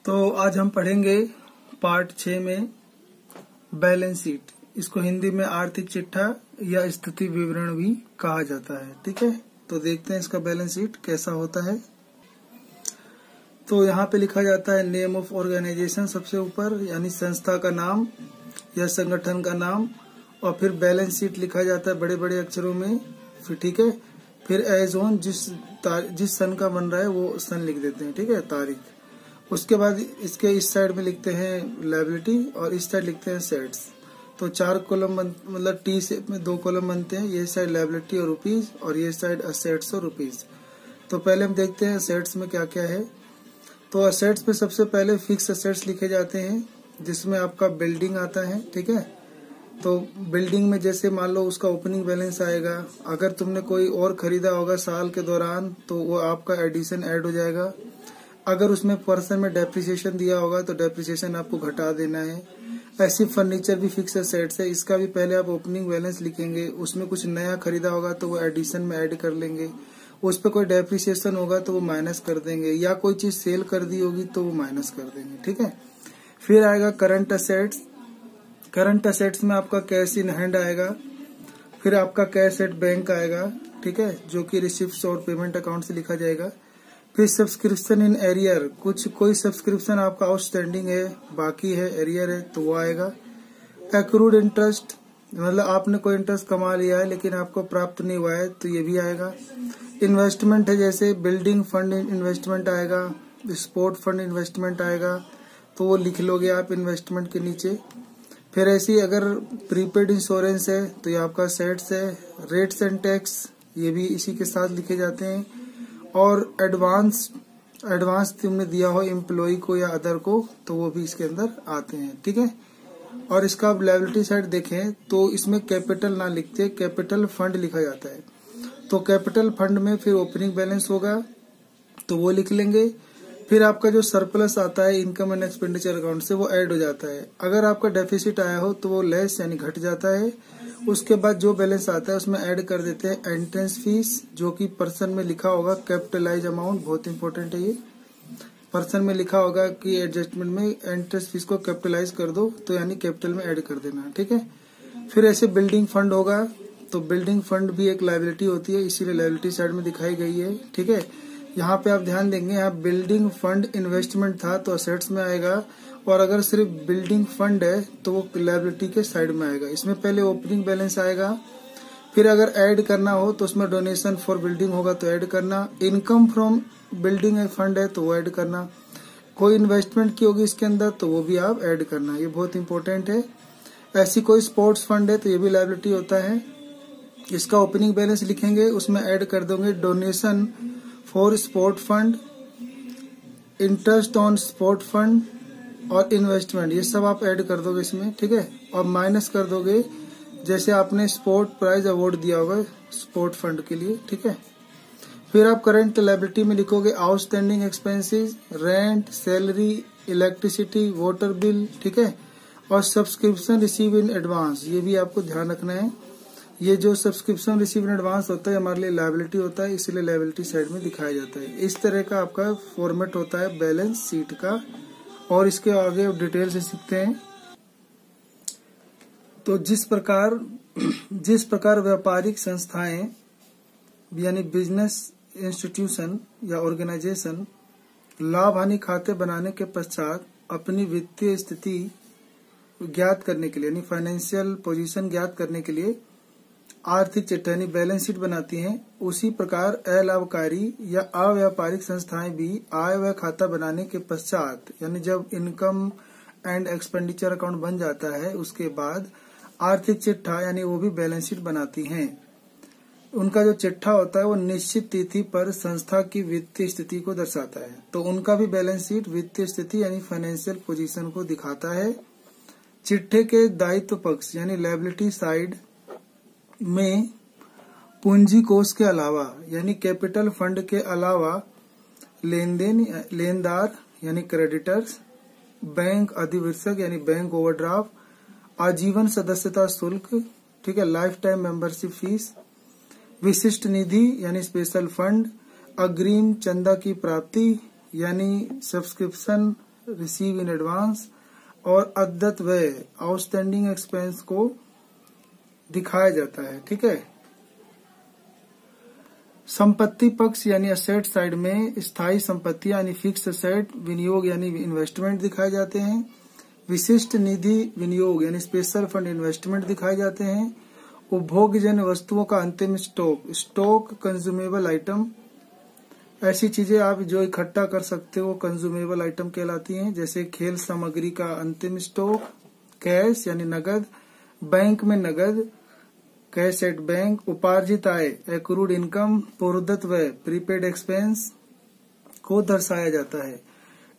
तो आज हम पढ़ेंगे पार्ट 6 में बैलेंस शीट। इसको हिंदी में आर्थिक चिट्ठा या स्थिति विवरण भी कहा जाता है। ठीक है, तो देखते हैं इसका बैलेंस शीट कैसा होता है। तो यहाँ पे लिखा जाता है नेम ऑफ ऑर्गेनाइजेशन सबसे ऊपर, यानी संस्था का नाम या संगठन का नाम, और फिर बैलेंस शीट लिखा जाता है बड़े बड़े अक्षरों में। फिर ठीक है, फिर एज ऑन जिस सन का बन रहा है वो सन लिख देते हैं। ठीक है, तारीख। उसके बाद इसके इस साइड में लिखते हैं लायबिलिटी और इस साइड लिखते हैं सेट्स। तो 4 कॉलम मतलब टी शेप में 2 कॉलम बनते हैं। ये साइड लायबिलिटी और रुपीज और ये साइड असेट्स और रुपीज। तो पहले हम देखते हैं असेट्स में क्या क्या है। तो असेट्स में सबसे पहले फिक्स असेट्स लिखे जाते हैं, जिसमें आपका बिल्डिंग आता है। ठीक है, तो बिल्डिंग में जैसे मान लो उसका ओपनिंग बैलेंस आएगा। अगर तुमने कोई और खरीदा होगा साल के दौरान तो वो आपका एडिशन ऐड हो जाएगा। अगर उसमें पर्सन में डेप्रिसिएशन दिया होगा तो डेप्रिसिएशन आपको घटा देना है। ऐसी फर्नीचर भी फिक्स असेट्स है, इसका भी पहले आप ओपनिंग बैलेंस लिखेंगे। उसमें कुछ नया खरीदा होगा तो वो एडिशन में ऐड कर लेंगे। उस पर कोई डेप्रिसिएशन होगा तो वो माइनस कर देंगे, या कोई चीज सेल कर दी होगी तो वो माइनस कर देंगे। ठीक है, फिर आएगा करंट असेट्स। करंट असेट्स में आपका कैश इन हैंड आएगा। फिर आपका कैश एट बैंक आएगा। ठीक है, जो कि रिसिप्ट और पेमेंट अकाउंट से लिखा जाएगा। फिर सब्सक्रिप्शन इन एरियर, कोई सब्सक्रिप्शन आपका आउटस्टैंडिंग है, बाकी है, एरियर है, तो वो आएगा। एक्रूड इंटरेस्ट, मतलब आपने कोई इंटरेस्ट कमा लिया है लेकिन आपको प्राप्त नहीं हुआ है, तो ये भी आएगा। इन्वेस्टमेंट है, जैसे बिल्डिंग फंड इन्वेस्टमेंट आएगा, स्पोर्ट फंड इन्वेस्टमेंट आएगा, तो वो लिख लोगे आप इन्वेस्टमेंट के नीचे। फिर ऐसी अगर प्रीपेड इंश्योरेंस है तो ये आपका सेट्स है। रेट्स एंड टैक्स ये भी इसी के साथ लिखे जाते हैं। और एडवांस तुमने दिया हो एम्प्लॉय को या अदर को तो वो भी इसके अंदर आते हैं। ठीक है, और इसका आप लायबिलिटी साइड देखें तो इसमें कैपिटल ना लिखते, कैपिटल फंड लिखा जाता है। तो कैपिटल फंड में फिर ओपनिंग बैलेंस होगा तो वो लिख लेंगे। फिर आपका जो सरप्लस आता है इनकम एंड एक्सपेंडिचर अकाउंट से वो ऐड हो जाता है। अगर आपका डेफिसिट आया हो तो वो लेस यानी घट जाता है। उसके बाद जो बैलेंस आता है उसमें ऐड कर देते हैं एंट्रेंस फीस, जो कि पर्सन में लिखा होगा कैपिटलाइज अमाउंट, बहुत इंपॉर्टेंट है ये। पर्सन में लिखा होगा कि एडजस्टमेंट में एंट्रेंस फीस को कैपिटलाइज कर दो, तो यानी कैपिटल में ऐड कर देना। ठीक है, फिर ऐसे बिल्डिंग फंड होगा, तो बिल्डिंग फंड भी एक लायबिलिटी होती है, इसीलिए लायबिलिटी साइड में दिखाई गई है। ठीक है, यहाँ पे आप ध्यान देंगे, यहाँ बिल्डिंग फंड इन्वेस्टमेंट था तो असेट्स में आएगा, और अगर सिर्फ बिल्डिंग फंड है तो वो लायबिलिटी के साइड में आएगा। इसमें पहले ओपनिंग बैलेंस आएगा, फिर अगर ऐड करना हो तो उसमें डोनेशन फॉर बिल्डिंग होगा तो ऐड करना, इनकम फ्रॉम बिल्डिंग फंड है तो वो ऐड करना, कोई इन्वेस्टमेंट की होगी इसके अंदर तो वो भी आप ऐड करना, ये बहुत इंपॉर्टेंट है। ऐसी कोई स्पोर्ट्स फंड है तो ये भी लायबिलिटी होता है। इसका ओपनिंग बैलेंस लिखेंगे, उसमें ऐड कर दोगे donation for sport fund, interest on sport fund और इन्वेस्टमेंट, ये सब आप ऐड कर दोगे इसमें। ठीक है, और माइनस कर दोगे जैसे आपने स्पोर्ट प्राइज अवार्ड दिया होगा स्पोर्ट फंड के लिए। ठीक है, फिर आप करंट लायबिलिटी में लिखोगे outstanding expenses, rent, salary, electricity, water bill. ठीक है, और सब्सक्रिप्शन रिसीव इन एडवांस, ये भी आपको ध्यान रखना है। ये जो सब्सक्रिप्शन रिसीव इन एडवांस होता है हमारे लिए लायबिलिटी होता है, इसीलिए लायबिलिटी साइड में दिखाया जाता है। इस तरह का आपका फॉर्मेट होता है बैलेंस शीट का, और इसके आगे डिटेल से सीखते हैं। तो जिस प्रकार व्यापारिक संस्थाएं यानी बिजनेस इंस्टीट्यूशन या ऑर्गेनाइजेशन लाभ हानि खाते बनाने के पश्चात अपनी वित्तीय स्थिति ज्ञात करने के लिए यानी फाइनेंशियल पोजीशन ज्ञात करने के लिए आर्थिक चिट्ठा यानी बैलेंस शीट बनाती हैं, उसी प्रकार अलाभकारी या अव्यापारिक संस्थाएं भी आय व्यय खाता बनाने के पश्चात यानी जब इनकम एंड एक्सपेंडिचर अकाउंट बन जाता है उसके बाद आर्थिक चिट्ठा यानी वो भी बैलेंस शीट बनाती हैं। उनका जो चिट्ठा होता है वो निश्चित तिथि पर संस्था की वित्तीय स्थिति को दर्शाता है, तो उनका भी बैलेंस शीट वित्तीय स्थिति यानी फाइनेंशियल पोजीशन को दिखाता है। चिट्ठे के दायित्व पक्ष यानी लायबिलिटी साइड में पूंजी कोष के अलावा यानी कैपिटल फंड के अलावा लेनदार यानी क्रेडिटर्स, बैंक अधिवृक्षक यानी बैंक ओवरड्राफ्ट, आजीवन सदस्यता शुल्क, ठीक है, लाइफ टाइम मेंबरशिप फीस, विशिष्ट निधि यानी स्पेशल फंड, अग्रिम चंदा की प्राप्ति यानी सब्सक्रिप्शन रिसीव इन एडवांस और अद्यत व्यय आउटस्टैंडिंग एक्सपेंस को दिखाया जाता है। ठीक है। संपत्ति पक्ष यानी असेट साइड में स्थायी संपत्ति यानी फिक्स असेट, विनियोग यानी इन्वेस्टमेंट दिखाए जाते हैं। विशिष्ट निधि विनियोग यानी स्पेशल फंड इन्वेस्टमेंट दिखाए जाते हैं। उपभोग्यजन्य वस्तुओं का अंतिम स्टॉक कंज्यूमेबल आइटम, ऐसी चीजें आप जो इकट्ठा कर सकते हो कंज्यूमेबल आइटम कहलाती हैं, जैसे खेल सामग्री का अंतिम स्टॉक। कैश यानी नगद, बैंक में नगद, कैश एट बैंक। उपार्जित आय एक्रूड इनकम, पूर्वदत्त व्यय प्रीपेड एक्सपेंस को दर्शाया जाता है।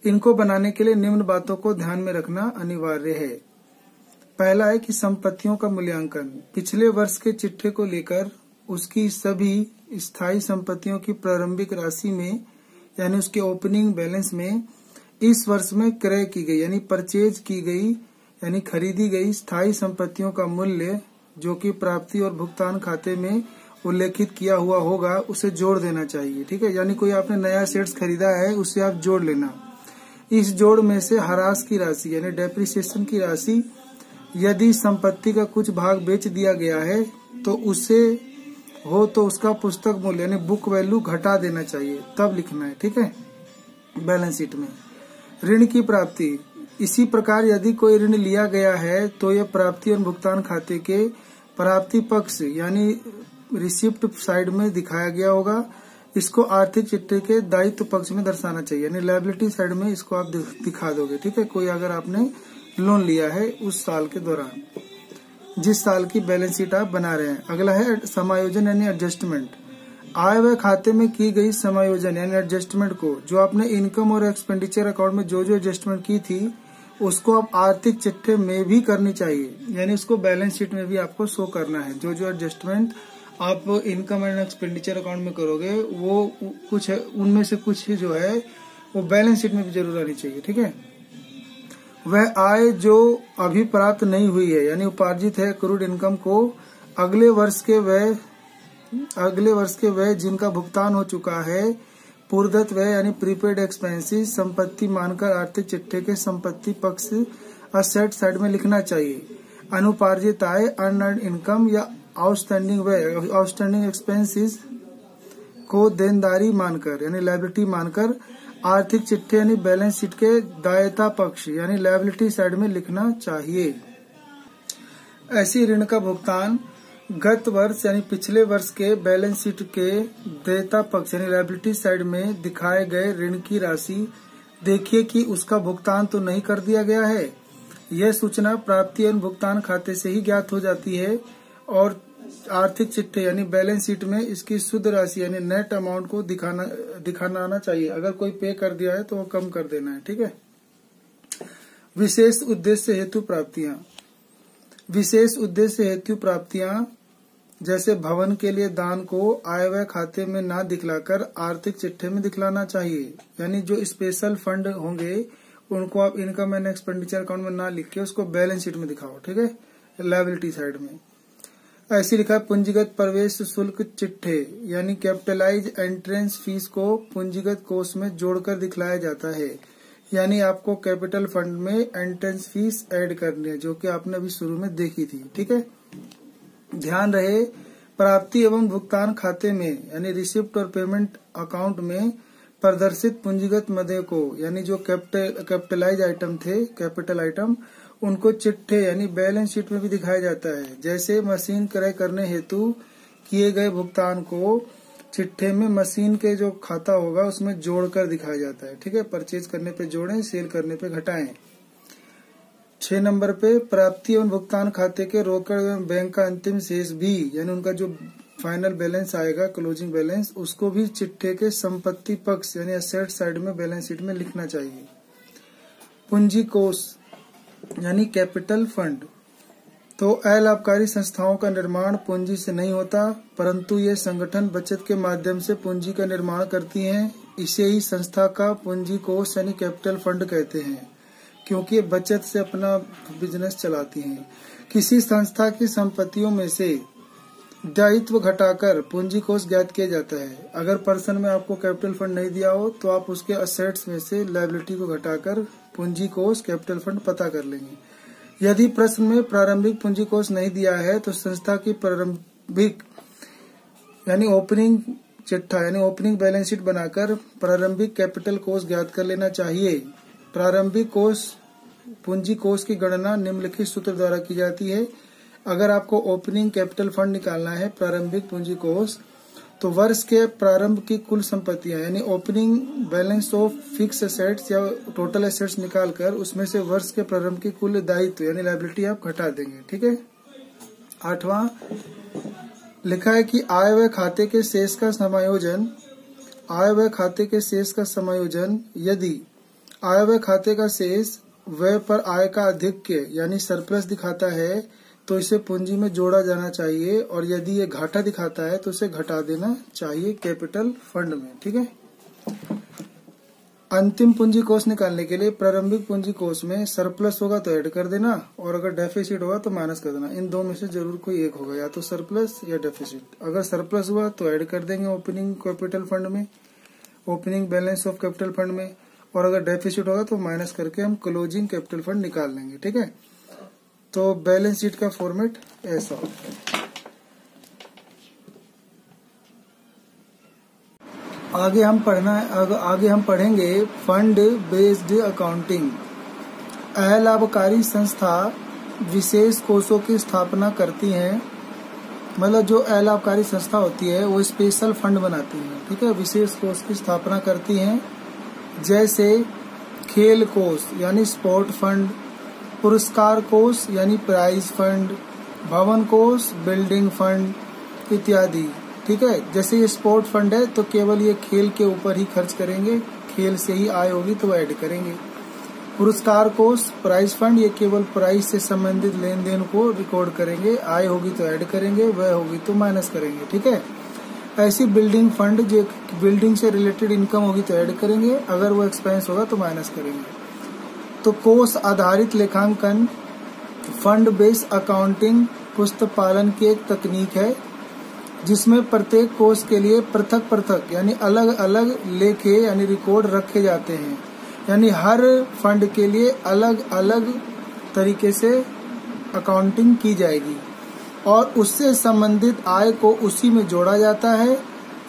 इनको बनाने के लिए निम्न बातों को ध्यान में रखना अनिवार्य है। पहला है कि संपत्तियों का मूल्यांकन। पिछले वर्ष के चिट्ठे को लेकर उसकी सभी स्थायी संपत्तियों की प्रारंभिक राशि में यानी उसके ओपनिंग बैलेंस में इस वर्ष में क्रय की गई यानी परचेज की गई यानी खरीदी गई स्थायी संपत्तियों का मूल्य जो कि प्राप्ति और भुगतान खाते में उल्लेखित किया हुआ होगा उसे जोड़ देना चाहिए। ठीक है। यानी कोई आपने नया शेयर्स खरीदा है उसे आप जोड़ लेना। इस जोड़ में से ह्रास की राशि यानी डेप्रिसिएशन की राशि, यदि संपत्ति का कुछ भाग बेच दिया गया है तो उसे हो तो उसका पुस्तक मूल्य यानी बुक वैल्यू घटा देना चाहिए, तब लिखना है। ठीक है। बैलेंस शीट में ऋण की प्राप्ति, इसी प्रकार यदि कोई ऋण लिया गया है तो यह प्राप्ति और भुगतान खाते के प्राप्ति पक्ष यानी रिसिप्ट साइड में दिखाया गया होगा। इसको आर्थिक चिट्ठे के दायित्व पक्ष में दर्शाना चाहिए यानी लायबिलिटी साइड में इसको आप दिखा दोगे। ठीक है। कोई अगर आपने लोन लिया है उस साल के दौरान, जिस साल की बैलेंस शीट आप बना रहे हैं। अगला है समायोजन यानी एडजस्टमेंट। आय व्यय खाते में की गई समायोजन यानी एडजस्टमेंट को, जो आपने इनकम और एक्सपेंडिचर अकाउंट में जो जो एडजस्टमेंट की थी उसको आप आर्थिक चिट्ठे में भी करनी चाहिए, यानी उसको बैलेंस शीट में भी आपको शो करना है। जो जो एडजस्टमेंट आप इनकम एंड एक्सपेंडिचर अकाउंट में करोगे वो कुछ है, उनमें से कुछ जो है वो बैलेंस शीट में भी जरूर आनी चाहिए। ठीक है। वह आय जो अभी प्राप्त नहीं हुई है यानी उपार्जित है क्रूड इनकम को अगले वर्ष के व्यय जिनका भुगतान हो चुका है, पूर्वदत्त व्यय यानी प्रीपेड एक्सपेंसेस संपत्ति मानकर आर्थिक चिट्ठे के संपत्ति पक्ष असेट साइड में लिखना चाहिए। अनुपार्जित आय अनअर्न्ड इनकम या आउटस्टैंडिंग व्यय आउटस्टैंडिंग एक्सपेंसेस को देनदारी मानकर यानी लायबिलिटी मानकर आर्थिक चिट्ठे यानी बैलेंस शीट के दायित्व पक्ष यानी लायबिलिटी साइड में लिखना चाहिए। ऐसी ऋण का भुगतान गत वर्ष यानी पिछले वर्ष के बैलेंस शीट के देयता पक्ष यानी लायबिलिटी साइड में दिखाए गए ऋण की राशि देखिए कि उसका भुगतान तो नहीं कर दिया गया है। यह सूचना प्राप्ति एवं भुगतान खाते से ही ज्ञात हो जाती है और आर्थिक चिट्ठे यानी बैलेंस शीट में इसकी शुद्ध राशि यानी नेट अमाउंट को दिखाना आना चाहिए। अगर कोई पे कर दिया है तो वो कम कर देना है। ठीक है। विशेष उद्देश्य हेतु प्राप्तियां। विशेष उद्देश्य हेतु प्राप्तियां जैसे भवन के लिए दान को आय व्यय खाते में ना दिखलाकर आर्थिक चिट्ठे में दिखलाना चाहिए। यानी जो स्पेशल फंड होंगे उनको आप इनकम एंड एक्सपेंडिचर अकाउंट में ना लिख के उसको बैलेंस शीट में दिखाओ। ठीक है। लायबिलिटी साइड में ऐसी लिखा है पूंजीगत प्रवेश शुल्क चिट्ठे यानी कैपिटलाइज एंट्रेंस फीस को पूंजीगत कोष में जोड़कर दिखलाया जाता है। यानी आपको कैपिटल फंड में एंट्रेंस फीस ऐड करनी है जो कि आपने अभी शुरू में देखी थी। ठीक है। ध्यान रहे प्राप्ति एवं भुगतान खाते में यानी रिसिप्ट और पेमेंट अकाउंट में प्रदर्शित पूंजीगत मदे को यानी जो कैपिटलाइज आइटम थे कैपिटल आइटम उनको चिट्ठे यानी बैलेंस शीट में भी दिखाया जाता है। जैसे मशीन क्रय करने हेतु किए गए भुगतान को चिट्ठे में मशीन के जो खाता होगा उसमें जोड़कर दिखाया जाता है। ठीक है। परचेज करने पे जोड़ें, सेल करने पे घटाएं। 6 नंबर पे प्राप्ति एवं भुगतान खाते के रोकड़ एवं बैंक का अंतिम शेष भी यानी उनका जो फाइनल बैलेंस आएगा क्लोजिंग बैलेंस उसको भी चिट्ठे के संपत्ति पक्ष यानी एसेट साइड में बैलेंस शीट में लिखना चाहिए। पूंजी कोष यानी कैपिटल फंड। तो अलाभकारी संस्थाओं का निर्माण पूंजी से नहीं होता परंतु ये संगठन बचत के माध्यम से पूंजी का निर्माण करती हैं। इसे ही संस्था का पूंजी कोष यानी कैपिटल फंड कहते हैं क्योंकि ये बचत से अपना बिजनेस चलाती हैं। किसी संस्था की संपत्तियों में से दायित्व घटाकर पूंजी कोष ज्ञात किया जाता है। अगर पर्सन में आपको कैपिटल फंड नहीं दिया हो तो आप उसके असेट्स में से लायबिलिटी को घटाकर पूंजी कोष कैपिटल फंड पता कर लेंगे। यदि प्रश्न में प्रारंभिक पूंजी कोष नहीं दिया है तो संस्था की प्रारंभिक यानी ओपनिंग चिट्ठा यानी ओपनिंग बैलेंस शीट बनाकर प्रारंभिक कैपिटल कोष ज्ञात कर लेना चाहिए। प्रारंभिक कोष पूंजी कोष की गणना निम्नलिखित सूत्र द्वारा की जाती है। अगर आपको ओपनिंग कैपिटल फंड निकालना है प्रारंभिक पूंजी कोष, तो वर्ष के प्रारंभ की कुल संपत्तियां यानी opening balance of fix assets या टोटल एसेट्स निकालकर उसमें से वर्ष के प्रारंभ की कुल दायित्व यानी लायबिलिटी आप घटा देंगे। ठीक है। 8वां लिखा है कि आय व्यय खाते के शेष का समायोजन, आय व्यय खाते के शेष का समायोजन यदि आय व्यय खाते का शेष व्यय पर आय का अधिक्य यानी सरप्लस दिखाता है तो इसे पूंजी में जोड़ा जाना चाहिए, और यदि ये घाटा दिखाता है तो इसे घटा देना चाहिए कैपिटल फंड में। ठीक है। अंतिम पूंजी कोष निकालने के लिए प्रारंभिक पूंजी कोष में सरप्लस होगा तो ऐड कर देना, और अगर डेफिसिट होगा तो माइनस कर देना। इन दो में से जरूर कोई एक होगा, या तो सरप्लस या डेफिसिट। अगर सरप्लस हुआ तो ऐड कर देंगे ओपनिंग कैपिटल फंड में, opening balance of capital fund में, और अगर डेफिसिट होगा तो माइनस करके हम क्लोजिंग कैपिटल फंड निकाल लेंगे। ठीक है। तो बैलेंस शीट का फॉर्मेट ऐसा होता है। आगे हम पढ़ेंगे फंड बेस्ड अकाउंटिंग। अलाभकारी संस्था विशेष कोषों की स्थापना करती हैं, मतलब जो अलाभकारी संस्था होती है वो स्पेशल फंड बनाती है। ठीक है। विशेष कोष की स्थापना करती हैं, जैसे खेल कोष यानी स्पोर्ट फंड, पुरस्कार कोष यानी प्राइज फंड, भवन कोष बिल्डिंग फंड इत्यादि। ठीक है। जैसे ये स्पोर्ट फंड है तो केवल ये खेल के ऊपर ही खर्च करेंगे, खेल से ही आय होगी तो ऐड करेंगे। पुरस्कार कोष प्राइज फंड ये केवल प्राइज से संबंधित लेन देन को रिकॉर्ड करेंगे, आय होगी तो ऐड करेंगे, व्यय होगी तो माइनस करेंगे। ठीक है। ऐसी बिल्डिंग फंड जो बिल्डिंग से रिलेटेड इनकम होगी तो ऐड करेंगे, अगर वो एक्सपेंस होगा तो माइनस करेंगे। तो कोष आधारित लेखांकन फंड बेस्ड अकाउंटिंग पुस्तक पालन की एक तकनीक है, जिसमें प्रत्येक कोष के लिए पृथक पृथक यानी अलग अलग लेखे यानी रिकॉर्ड रखे जाते हैं। यानी हर फंड के लिए अलग अलग तरीके से अकाउंटिंग की जाएगी, और उससे संबंधित आय को उसी में जोड़ा जाता है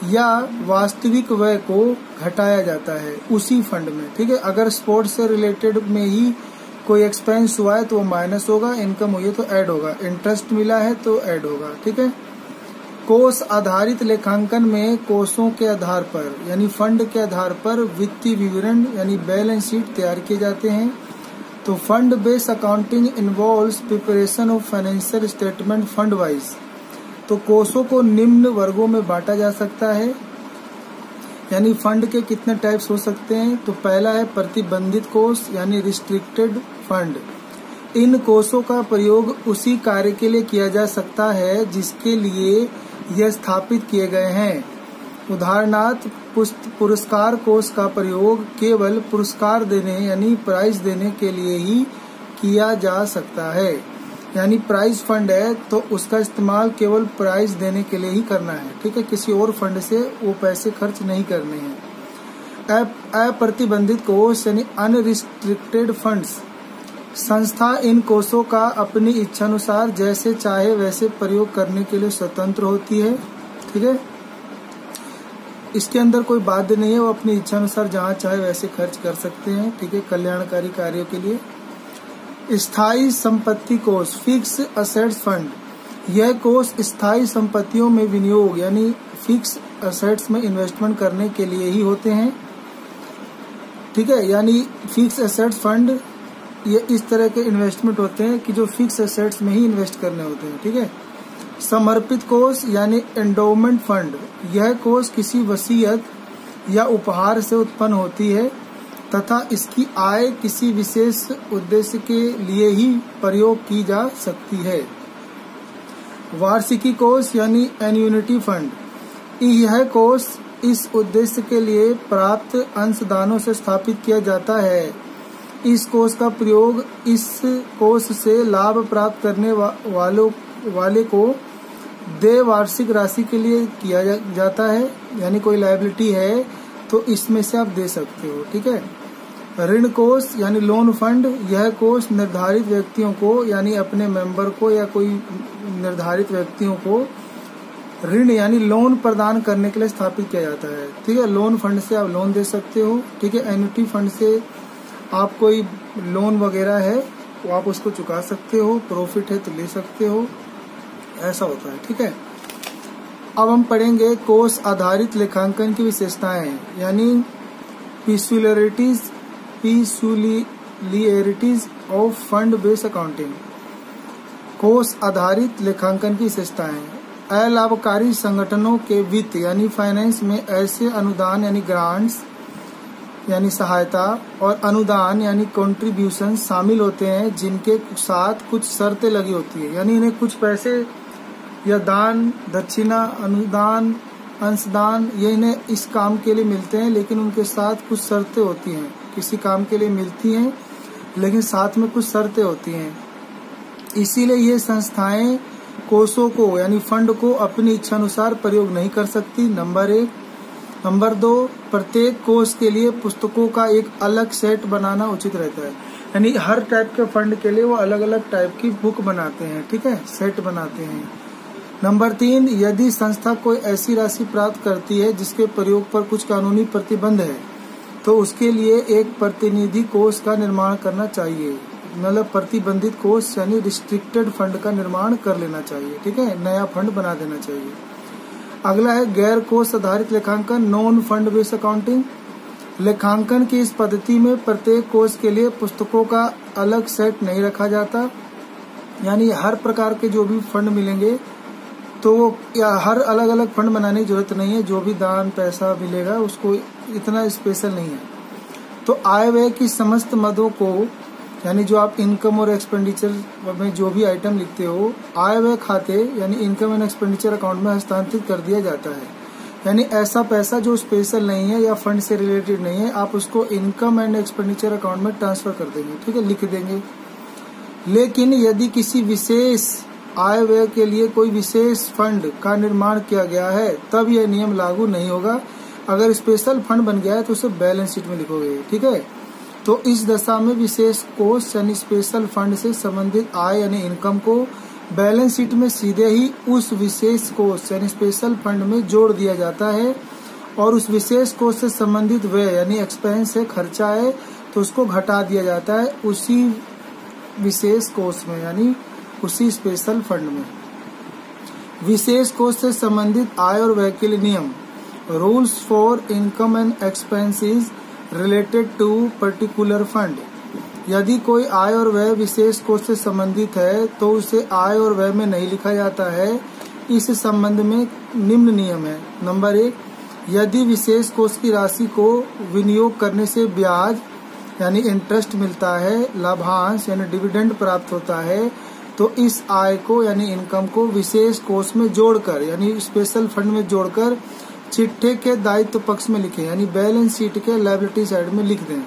या वास्तविक व्यय को घटाया जाता है उसी फंड में। ठीक है। अगर स्पोर्ट्स से रिलेटेड में ही कोई एक्सपेंस हुआ है तो वो माइनस होगा, इनकम हुई है तो ऐड होगा, इंटरेस्ट मिला है तो ऐड होगा। ठीक है। कोष आधारित लेखांकन में कोषों के आधार पर यानी फंड के आधार पर वित्तीय विवरण यानी बैलेंस शीट तैयार किए जाते हैं। तो fund based accounting involves preparation of financial statement fund wise. तो कोषों को निम्न वर्गों में बांटा जा सकता है, यानी फंड के कितने टाइप्स हो सकते हैं। तो पहला है प्रतिबंधित कोष यानी रिस्ट्रिक्टेड फंड। इन कोषों का प्रयोग उसी कार्य के लिए किया जा सकता है जिसके लिए यह स्थापित किए गए हैं। उदाहरणार्थ पुरस्कार कोष का प्रयोग केवल पुरस्कार देने यानी प्राइज देने के लिए ही किया जा सकता है। यानी प्राइज फंड है तो उसका इस्तेमाल केवल प्राइज देने के लिए ही करना है। ठीक है। किसी और फंड से वो पैसे खर्च नहीं करने हैं। अप्रतिबंधित कोष यानी अनरिस्ट्रिक्टेड फंड्स। संस्था इन कोषों का अपनी इच्छानुसार जैसे चाहे वैसे प्रयोग करने के लिए स्वतंत्र होती है। ठीक है। इसके अंदर कोई बाध्य नहीं है, वो अपनी इच्छानुसार जहाँ चाहे वैसे खर्च कर सकते हैं। ठीक है। कल्याणकारी कार्यों के लिए। स्थायी संपत्ति कोष फिक्स असेट्स फंड। यह कोष स्थायी संपत्तियों में विनियोग यानी फिक्स असेट्स में इन्वेस्टमेंट करने के लिए ही होते हैं। ठीक है। यानी फिक्स असेट्स फंड ये इस तरह के इन्वेस्टमेंट होते हैं कि जो फिक्स असेट्स में ही इन्वेस्ट करने होते हैं। ठीक है। समर्पित कोष यानी एंडोमेंट फंड। यह कोष किसी वसीयत या उपहार से उत्पन्न होती है तथा इसकी आय किसी विशेष उद्देश्य के लिए ही प्रयोग की जा सकती है। वार्षिकी कोष यानी एन्युइटी फंड। यह कोष इस उद्देश्य के लिए प्राप्त अंशदानों से स्थापित किया जाता है। इस कोष का प्रयोग इस कोष से लाभ प्राप्त करने वाले को देय वार्षिक राशि के लिए किया जाता है, यानी कोई लायबिलिटी है तो इसमें से आप दे सकते हो। ठीक है। ऋण कोष यानी लोन फंड, यह कोष निर्धारित व्यक्तियों को यानी अपने मेंबर को या कोई निर्धारित व्यक्तियों को ऋण यानी लोन प्रदान करने के लिए स्थापित किया जाता है। ठीक है। लोन फंड से आप लोन दे सकते हो। ठीक है। एन्युटी फंड से आप कोई लोन वगैरह है तो आप उसको चुका सकते हो, प्रॉफिट है तो ले सकते हो, ऐसा होता है। ठीक है। अब हम पढ़ेंगे कोष आधारित लेखांकन की विशेषताएं, यानी पीसुलियरिटीज ऑफ फंड बेस्ड अकाउंटिंग। कोष आधारित लेखांकन की विशेषताएं, अलाभकारी संगठनों के वित्त यानी फाइनेंस में ऐसे अनुदान यानी ग्रांट्स यानी सहायता और अनुदान यानी कंट्रीब्यूशन शामिल होते हैं जिनके साथ कुछ शर्तें लगी होती है, यानी इन्हें कुछ पैसे या दान, दक्षिणा, अनुदान, अंशदान ये इन्हें इस काम के लिए मिलते हैं, लेकिन उनके साथ कुछ शर्तें होती हैं। किसी काम के लिए मिलती हैं लेकिन साथ में कुछ शर्तें होती हैं। इसीलिए ये संस्थाएं कोषों को यानी फंड को अपनी इच्छा अनुसार प्रयोग नहीं कर सकती, नंबर 1। नंबर 2, प्रत्येक कोष के लिए पुस्तकों का एक अलग सेट बनाना उचित रहता है, यानी हर टाइप के फंड के लिए वो अलग अलग टाइप की बुक बनाते हैं। ठीक है। सेट बनाते हैं। नंबर 3, यदि संस्था कोई ऐसी राशि प्राप्त करती है जिसके प्रयोग पर कुछ कानूनी प्रतिबंध है तो उसके लिए एक प्रतिनिधि कोष का निर्माण करना चाहिए, मतलब प्रतिबंधित कोष यानी रिस्ट्रिक्टेड फंड का निर्माण कर लेना चाहिए। ठीक है। नया फंड बना देना चाहिए। अगला है गैर कोष आधारित लेखांकन, नॉन फंड बेस्ड अकाउंटिंग। लेखांकन की इस पद्धति में प्रत्येक कोष के लिए पुस्तकों का अलग सेट नहीं रखा जाता, यानी हर प्रकार के जो भी फंड मिलेंगे तो या हर अलग अलग फंड बनाने की जरूरत नहीं है, जो भी दान पैसा मिलेगा उसको इतना स्पेशल नहीं है। तो आय व्यय की समस्त मदों को यानी जो आप इनकम और एक्सपेंडिचर में जो भी आइटम लिखते हो, आय व्यय खाते यानी इनकम एंड एक्सपेंडिचर अकाउंट में हस्तांतरित कर दिया जाता है, यानी ऐसा पैसा जो स्पेशल नहीं है या फंड से रिलेटेड नहीं है आप उसको इनकम एंड एक्सपेंडिचर अकाउंट में ट्रांसफर कर देंगे। ठीक है, लिख देंगे। लेकिन यदि किसी विशेष आय व्यय के लिए कोई विशेष फंड का निर्माण किया गया है तब यह नियम लागू नहीं होगा। अगर स्पेशल फंड बन गया है तो उसे बैलेंस शीट में लिखोगे। ठीक है। तो इस दशा में विशेष कोष यानी स्पेशल फंड से संबंधित आय यानी इनकम को बैलेंस शीट में सीधे ही उस विशेष कोष यानी स्पेशल फंड में जोड़ दिया जाता है, और उस विशेष कोष से संबंधित व्यय यानी एक्सपेंस है, खर्चा है, तो उसको घटा दिया जाता है उसी विशेष कोष में यानी उसी स्पेशल फंड में। विशेष कोष से संबंधित आय और व्यय के लिए नियम, rules for income and expenses related to particular fund. यदि कोई आय और व्यय विशेष कोष से संबंधित है तो उसे आय और व्यय में नहीं लिखा जाता है। इस संबंध में निम्न नियम है। नंबर 1, यदि विशेष कोष की राशि को विनियोग करने से ब्याज यानी इंटरेस्ट मिलता है, लाभांश यानी डिविडेंड प्राप्त होता है, तो इस आय को यानी इनकम को विशेष कोष में जोड़कर यानी स्पेशल फंड में जोड़कर चिट्ठे के दायित्व पक्ष में लिखें, यानी बैलेंस शीट के लायबिलिटी साइड में लिख दें।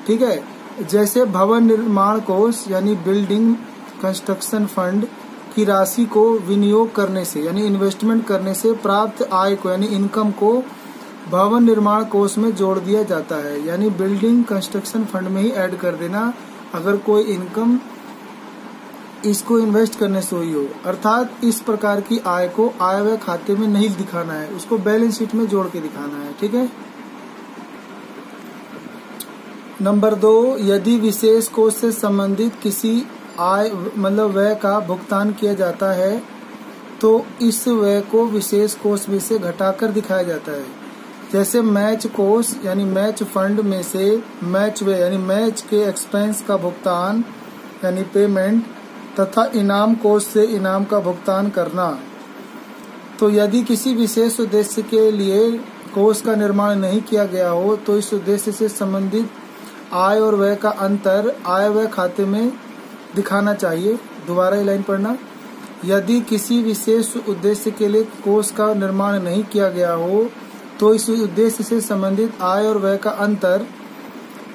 ठीक है। जैसे भवन निर्माण कोष यानी बिल्डिंग कंस्ट्रक्शन फंड की राशि को विनियोग करने से यानी इन्वेस्टमेंट करने से प्राप्त आय को यानी इनकम को भवन निर्माण कोष में जोड़ दिया जाता है, यानी बिल्डिंग कंस्ट्रक्शन फंड में ही ऐड कर देना अगर कोई इनकम इसको इन्वेस्ट करने से हुई हो। अर्थात इस प्रकार की आय को आय व्यय खाते में नहीं दिखाना है, उसको बैलेंस शीट में जोड़ के दिखाना है। ठीक है। नंबर 2, यदि विशेष कोष से संबंधित किसी आय मतलब व्यय का भुगतान किया जाता है तो इस व्यय को विशेष कोष में से घटाकर दिखाया जाता है। जैसे मैच कोष यानी मैच फंड में से मैच व्यय यानी मैच के एक्सपेंस का भुगतान यानी पेमेंट तथा इनाम कोष से इनाम का भुगतान करना। तो यदि किसी विशेष उद्देश्य के लिए कोष का निर्माण नहीं किया गया हो तो इस उद्देश्य से संबंधित आय और व्यय का अंतर आय व्यय खाते में दिखाना चाहिए। दोबारा ये लाइन पढ़ना, यदि किसी विशेष उद्देश्य के लिए कोष का निर्माण नहीं किया गया हो तो इस उद्देश्य से संबंधित आय और व्यय का अंतर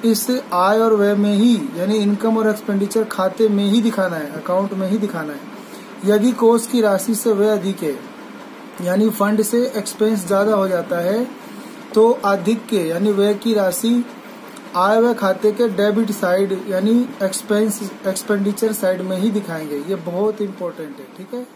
इस आय और व्यय में ही यानी इनकम और एक्सपेंडिचर खाते में ही दिखाना है, अकाउंट में ही दिखाना है। यदि कोष की राशि से व्यय अधिक है, यानी फंड से एक्सपेंस ज्यादा हो जाता है, तो अधिक के यानी व्यय की राशि आय व्यय खाते के डेबिट साइड यानी एक्सपेंडिचर साइड में ही दिखाएंगे। ये बहुत इंपॉर्टेंट है, ठीक है।